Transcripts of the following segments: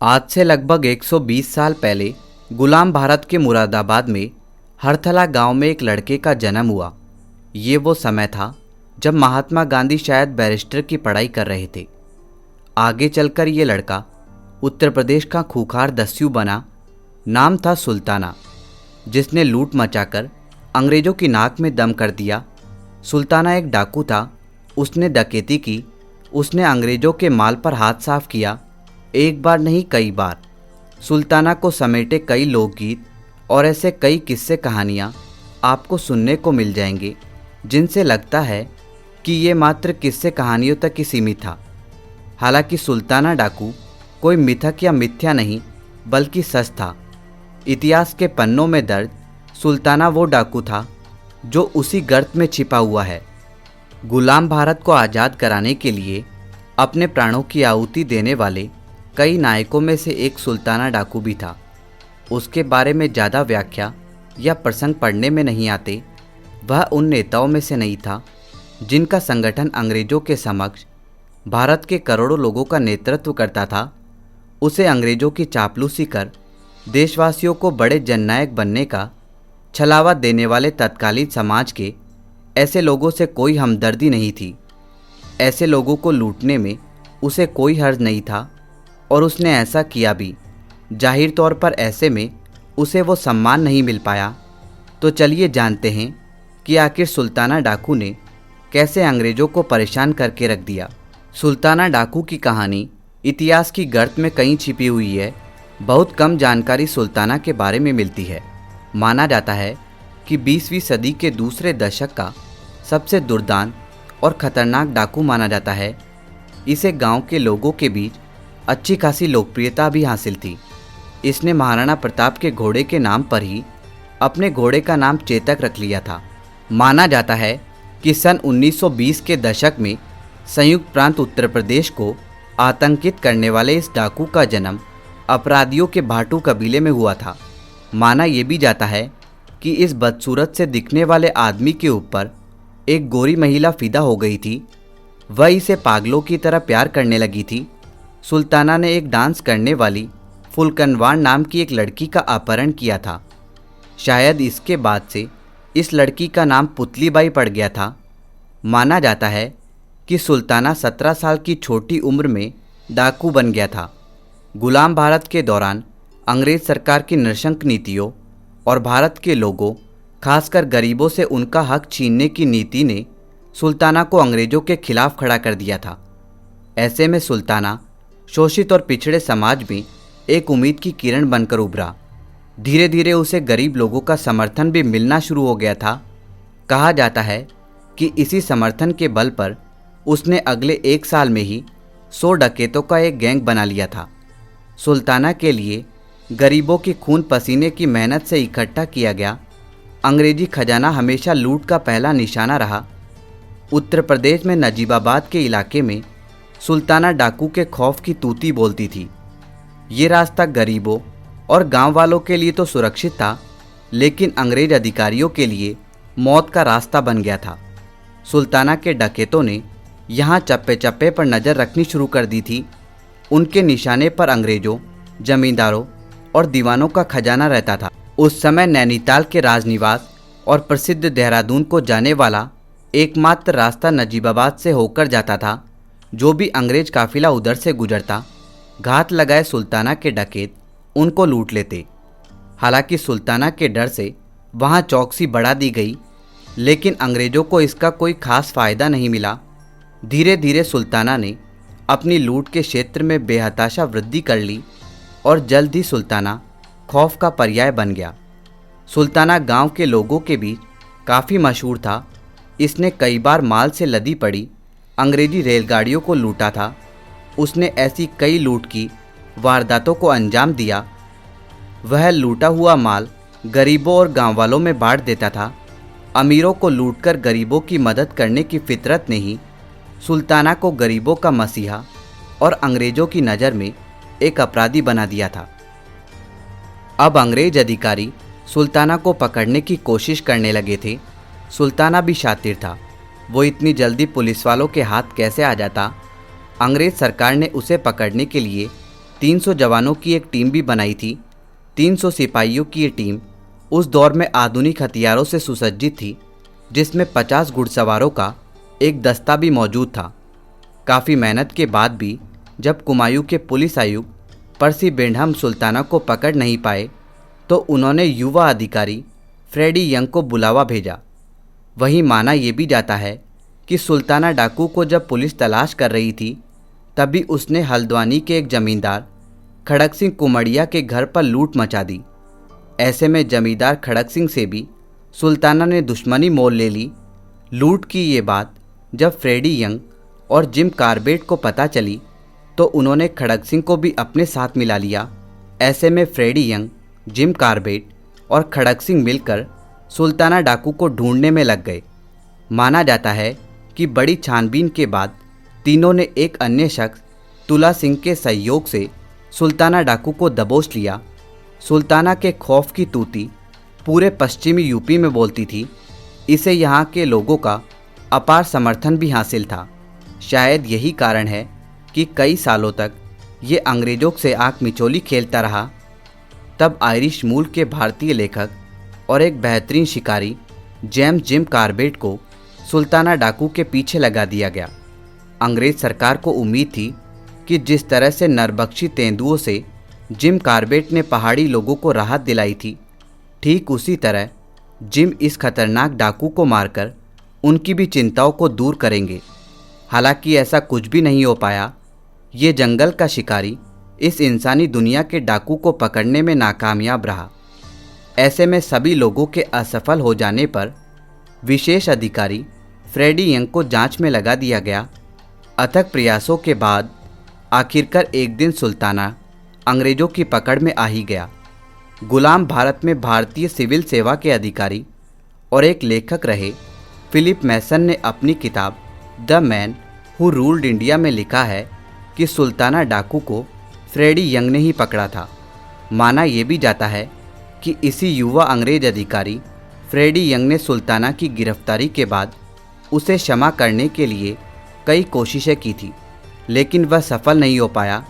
आज से लगभग 120 साल पहले गुलाम भारत के मुरादाबाद में हरथला गांव में एक लड़के का जन्म हुआ। ये वो समय था जब महात्मा गांधी शायद बैरिस्टर की पढ़ाई कर रहे थे। आगे चलकर ये लड़का उत्तर प्रदेश का खूंखार दस्यु बना। नाम था सुल्ताना, जिसने लूट मचाकर अंग्रेज़ों की नाक में दम कर दिया। सुल्ताना एक डाकू था। उसने डकैती की। उसने अंग्रेज़ों के माल पर हाथ साफ किया, एक बार नहीं कई बार। सुल्ताना को समेटे कई लोकगीत और ऐसे कई किस्से कहानियाँ आपको सुनने को मिल जाएंगे जिनसे लगता है कि ये मात्र किस्से कहानियों तक ही सीमित था। हालांकि सुल्ताना डाकू कोई मिथक या मिथ्या नहीं बल्कि सच था। इतिहास के पन्नों में दर्ज सुल्ताना वो डाकू था जो उसी गर्त में छिपा हुआ है। गुलाम भारत को आज़ाद कराने के लिए अपने प्राणों की आहुति देने वाले कई नायकों में से एक सुल्ताना डाकू भी था। उसके बारे में ज़्यादा व्याख्या या प्रसंग पढ़ने में नहीं आते। वह उन नेताओं में से नहीं था जिनका संगठन अंग्रेज़ों के समक्ष भारत के करोड़ों लोगों का नेतृत्व करता था। उसे अंग्रेज़ों की चापलूसी कर देशवासियों को बड़े जननायक बनने का छलावा देने वाले तत्कालीन समाज के ऐसे लोगों से कोई हमदर्दी नहीं थी। ऐसे लोगों को लूटने में उसे कोई हर्ज नहीं था और उसने ऐसा किया भी। जाहिर तौर पर ऐसे में उसे वो सम्मान नहीं मिल पाया। तो चलिए जानते हैं कि आखिर सुल्ताना डाकू ने कैसे अंग्रेज़ों को परेशान करके रख दिया। सुल्ताना डाकू की कहानी इतिहास की गर्त में कहीं छिपी हुई है। बहुत कम जानकारी सुल्ताना के बारे में मिलती है। माना जाता है कि 20वीं सदी के दूसरे दशक का सबसे दुर्दांत और ख़तरनाक डाकू माना जाता है। इसे गांव के लोगों के बीच अच्छी खासी लोकप्रियता भी हासिल थी। इसने महाराणा प्रताप के घोड़े के नाम पर ही अपने घोड़े का नाम चेतक रख लिया था। माना जाता है कि सन 1920 के दशक में संयुक्त प्रांत उत्तर प्रदेश को आतंकित करने वाले इस डाकू का जन्म अपराधियों के भाटू कबीले में हुआ था। माना यह भी जाता है कि इस बदसूरत से दिखने वाले आदमी के ऊपर एक गोरी महिला फिदा हो गई थी। वह इसे पागलों की तरह प्यार करने लगी थी। सुल्ताना ने एक डांस करने वाली फुलकनवार नाम की एक लड़की का अपहरण किया था। शायद इसके बाद से इस लड़की का नाम पुतली बाई पड़ गया था। माना जाता है कि सुल्ताना 17 साल की छोटी उम्र में डाकू बन गया था। गुलाम भारत के दौरान अंग्रेज़ सरकार की नृशंस नीतियों और भारत के लोगों, खासकर गरीबों से उनका हक छीनने की नीति ने सुल्ताना को अंग्रेज़ों के खिलाफ खड़ा कर दिया था। ऐसे में सुल्ताना शोषित और पिछड़े समाज में एक उम्मीद की किरण बनकर उभरा। धीरे धीरे उसे गरीब लोगों का समर्थन भी मिलना शुरू हो गया था। कहा जाता है कि इसी समर्थन के बल पर उसने अगले 1 साल में ही 100 डकैतों का एक गैंग बना लिया था। सुल्ताना के लिए गरीबों की खून पसीने की मेहनत से इकट्ठा किया गया अंग्रेजी खजाना हमेशा लूट का पहला निशाना रहा। उत्तर प्रदेश में नजीबाबाद के इलाके में सुल्ताना डाकू के खौफ की तूती बोलती थी। ये रास्ता गरीबों और गांव वालों के लिए तो सुरक्षित था, लेकिन अंग्रेज अधिकारियों के लिए मौत का रास्ता बन गया था। सुल्ताना के डकैतों ने यहाँ चप्पे चप्पे पर नज़र रखनी शुरू कर दी थी। उनके निशाने पर अंग्रेज़ों, जमींदारों और दीवानों का खजाना रहता था। उस समय नैनीताल के राजनिवास और प्रसिद्ध देहरादून को जाने वाला एकमात्र रास्ता नजीबाबाद से होकर जाता था। जो भी अंग्रेज काफिला उधर से गुजरता, घात लगाए सुल्ताना के डकैत उनको लूट लेते। हालांकि सुल्ताना के डर से वहां चौकसी बढ़ा दी गई, लेकिन अंग्रेज़ों को इसका कोई खास फ़ायदा नहीं मिला। धीरे धीरे सुल्ताना ने अपनी लूट के क्षेत्र में बेहताशा वृद्धि कर ली और जल्द ही सुल्ताना खौफ का पर्याय बन गया। सुल्ताना गांव के लोगों के बीच काफ़ी मशहूर था। इसने कई बार माल से लदी पड़ी अंग्रेजी रेलगाड़ियों को लूटा था। उसने ऐसी कई लूट की वारदातों को अंजाम दिया। वह लूटा हुआ माल गरीबों और गांव वालों में बांट देता था। अमीरों को लूटकर गरीबों की मदद करने की फितरत ने ही सुल्ताना को गरीबों का मसीहा और अंग्रेज़ों की नज़र में एक अपराधी बना दिया था। अब अंग्रेज अधिकारी सुल्ताना को पकड़ने की कोशिश करने लगे थे। सुल्ताना भी शातिर था। वो इतनी जल्दी पुलिस वालों के हाथ कैसे आ जाता। अंग्रेज सरकार ने उसे पकड़ने के लिए 300 जवानों की एक टीम भी बनाई थी। 300 सिपाहियों की ये टीम उस दौर में आधुनिक हथियारों से सुसज्जित थी, जिसमें 50 घुड़सवारों का एक दस्ता भी मौजूद था। काफ़ी मेहनत के बाद भी जब कुमायूं के पुलिस आयुक्त पर्सी बेंडहम सुल्ताना को पकड़ नहीं पाए तो उन्होंने युवा अधिकारी फ्रेडी यंग को बुलावा भेजा। वहीं माना यह भी जाता है कि सुल्ताना डाकू को जब पुलिस तलाश कर रही थी तभी उसने हल्द्वानी के एक जमींदार खड़क सिंह कुमड़िया के घर पर लूट मचा दी। ऐसे में जमींदार खड़क सिंह से भी सुल्ताना ने दुश्मनी मोल ले ली। लूट की ये बात जब फ्रेडी यंग और जिम कार्बेट को पता चली तो उन्होंने खड़क सिंह को भी अपने साथ मिला लिया। ऐसे में फ्रेडी यंग, जिम कार्बेट और खड़क सिंह मिलकर सुल्ताना डाकू को ढूंढने में लग गए। माना जाता है कि बड़ी छानबीन के बाद तीनों ने एक अन्य शख्स तुला सिंह के सहयोग से सुल्ताना डाकू को दबोच लिया। सुल्ताना के खौफ की तूती पूरे पश्चिमी यूपी में बोलती थी। इसे यहाँ के लोगों का अपार समर्थन भी हासिल था। शायद यही कारण है कि कई सालों तक ये अंग्रेज़ों से आंख मिचोली खेलता रहा। तब आयरिश मूल के भारतीय लेखक और एक बेहतरीन शिकारी जेम्स जिम कार्बेट को सुल्ताना डाकू के पीछे लगा दिया गया। अंग्रेज़ सरकार को उम्मीद थी कि जिस तरह से नरबख्शी तेंदुओं से जिम कार्बेट ने पहाड़ी लोगों को राहत दिलाई थी, ठीक उसी तरह जिम इस खतरनाक डाकू को मारकर उनकी भी चिंताओं को दूर करेंगे। हालांकि ऐसा कुछ भी नहीं हो पाया। ये जंगल का शिकारी इस इंसानी दुनिया के डाकू को पकड़ने में नाकामयाब रहा। ऐसे में सभी लोगों के असफल हो जाने पर विशेष अधिकारी फ्रेडी यंग को जांच में लगा दिया गया। अथक प्रयासों के बाद आखिरकार एक दिन सुल्ताना अंग्रेज़ों की पकड़ में आ ही गया। गुलाम भारत में भारतीय सिविल सेवा के अधिकारी और एक लेखक रहे फिलिप मैसन ने अपनी किताब the man who ruled India में लिखा है कि सुल्ताना डाकू को फ्रेडी यंग ने ही पकड़ा था। माना यह भी जाता है कि इसी युवा अंग्रेज अधिकारी फ्रेडी यंग ने सुल्ताना की गिरफ्तारी के बाद उसे क्षमा करने के लिए कई कोशिशें की थी, लेकिन वह सफल नहीं हो पाया।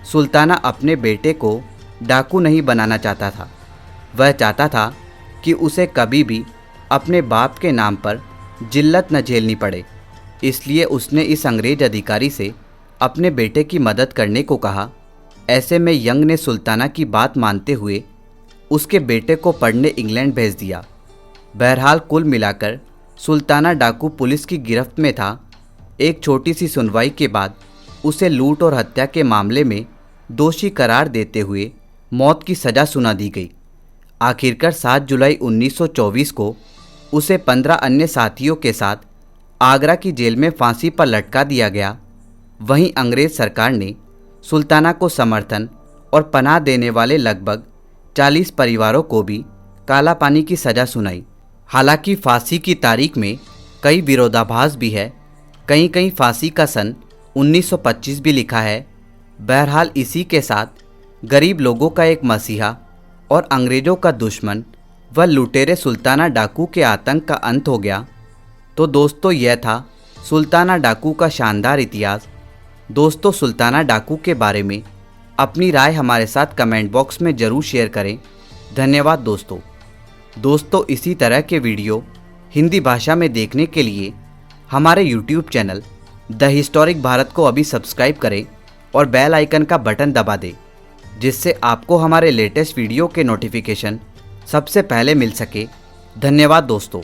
सुल्ताना अपने बेटे को डाकू नहीं बनाना चाहता था। वह चाहता था कि उसे कभी भी अपने बाप के नाम पर जिल्लत न झेलनी पड़े। इसलिए उसने इस अंग्रेज अधिकारी से अपने बेटे की मदद करने को कहा। ऐसे में यंग ने सुल्ताना की बात मानते हुए उसके बेटे को पढ़ने इंग्लैंड भेज दिया। बहरहाल कुल मिलाकर सुल्ताना डाकू पुलिस की गिरफ्त में था। एक छोटी सी सुनवाई के बाद उसे लूट और हत्या के मामले में दोषी करार देते हुए मौत की सज़ा सुना दी गई। आखिरकार 7 जुलाई 1924 को उसे 15 अन्य साथियों के साथ आगरा की जेल में फांसी पर लटका दिया गया। वहीं अंग्रेज़ सरकार ने सुल्ताना को समर्थन और पनाह देने वाले लगभग 40 परिवारों को भी काला पानी की सज़ा सुनाई। हालांकि फांसी की तारीख में कई विरोधाभास भी है। कहीं फांसी का सन 1925 भी लिखा है। बहरहाल इसी के साथ गरीब लोगों का एक मसीहा और अंग्रेज़ों का दुश्मन व लुटेरे सुल्ताना डाकू के आतंक का अंत हो गया। तो दोस्तों, यह था सुल्ताना डाकू का शानदार इतिहास। दोस्तों, सुल्ताना डाकू के बारे में अपनी राय हमारे साथ कमेंट बॉक्स में ज़रूर शेयर करें। धन्यवाद दोस्तों, इसी तरह के वीडियो हिंदी भाषा में देखने के लिए हमारे YouTube channel the historic Bharat को अभी सब्सक्राइब करें और बेल आइकन का बटन दबा दें, जिससे आपको हमारे लेटेस्ट वीडियो के नोटिफिकेशन सबसे पहले मिल सके। धन्यवाद दोस्तों।